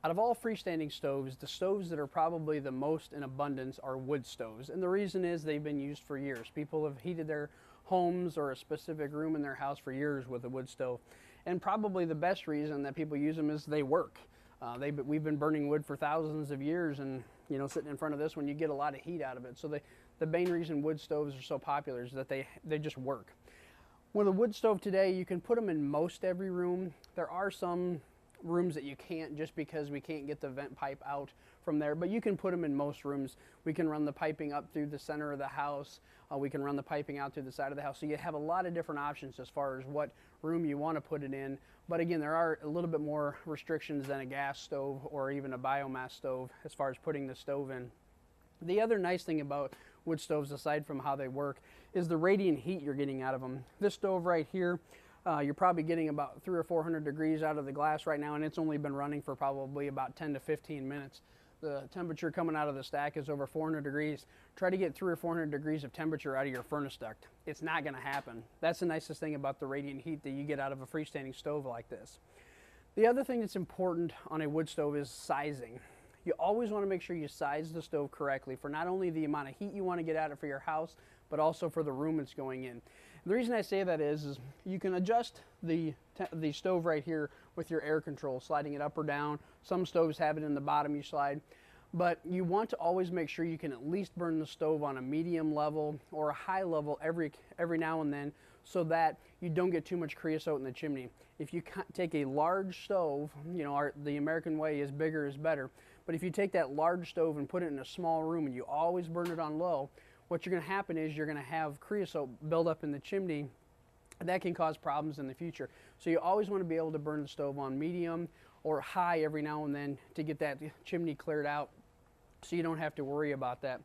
Out of all freestanding stoves, the stoves that are probably the most in abundance are wood stoves. And the reason is they've been used for years. People have heated their homes or a specific room in their house for years with a wood stove. And probably the best reason that people use them is they work. We've been burning wood for thousands of years, and sitting in front of this one, you get a lot of heat out of it. So the main reason wood stoves are so popular is that they just work. With a wood stove today, you can put them in most every room. There are some rooms that you can't, just because we can't get the vent pipe out from there, but you can put them in most rooms. We can run the piping up through the center of the house. We can run the piping out through the side of the house. So you have a lot of different options as far as what room you want to put it in. But again, there are a little bit more restrictions than a gas stove or even a biomass stove as far as putting the stove in. The other nice thing about wood stoves, aside from how they work, is the radiant heat you're getting out of them. This stove right here, you're probably getting about 300 or 400 degrees out of the glass right now, and it's only been running for probably about 10 to 15 minutes. The temperature coming out of the stack is over 400 degrees. Try to get 300 or 400 degrees of temperature out of your furnace duct. It's not going to happen. That's the nicest thing about the radiant heat that you get out of a freestanding stove like this. The other thing that's important on a wood stove is sizing. You always want to make sure you size the stove correctly for not only the amount of heat you want to get out of it for your house, but also for the room it's going in. The reason I say that is you can adjust the stove right here with your air control, sliding it up or down. Some stoves have it in the bottom you slide, but you want to always make sure you can at least burn the stove on a medium level or a high level every now and then, so that you don't get too much creosote in the chimney. If you take a large stove, the American way is bigger is better, but if you take that large stove and put it in a small room and you always burn it on low, what you're going to happen is you're going to have creosote build up in the chimney. That can cause problems in the future. So you always want to be able to burn the stove on medium or high every now and then to get that chimney cleared out, so you don't have to worry about that.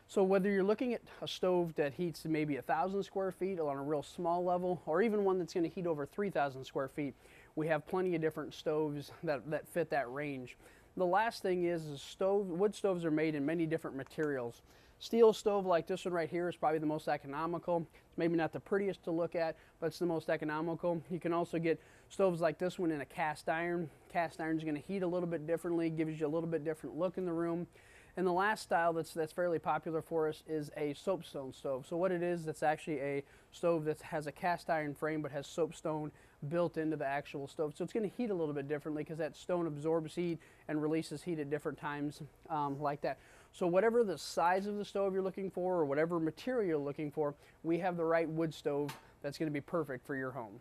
So whether you're looking at a stove that heats maybe 1,000 square feet on a real small level, or even one that's going to heat over 3,000 square feet, we have plenty of different stoves that fit that range. The last thing is wood stoves are made in many different materials. Steel stove like this one right here is probably the most economical. It's maybe not the prettiest to look at, but it's the most economical. You can also get stoves like this one in a cast iron. Cast iron is going to heat a little bit differently, gives you a little bit different look in the room. And the last style that's fairly popular for us is a soapstone stove. So what it is, it's actually a stove that has a cast iron frame but has soapstone built into the actual stove. So it's going to heat a little bit differently because that stone absorbs heat and releases heat at different times like that. So whatever the size of the stove you're looking for or whatever material you're looking for, we have the right wood stove that's going to be perfect for your home.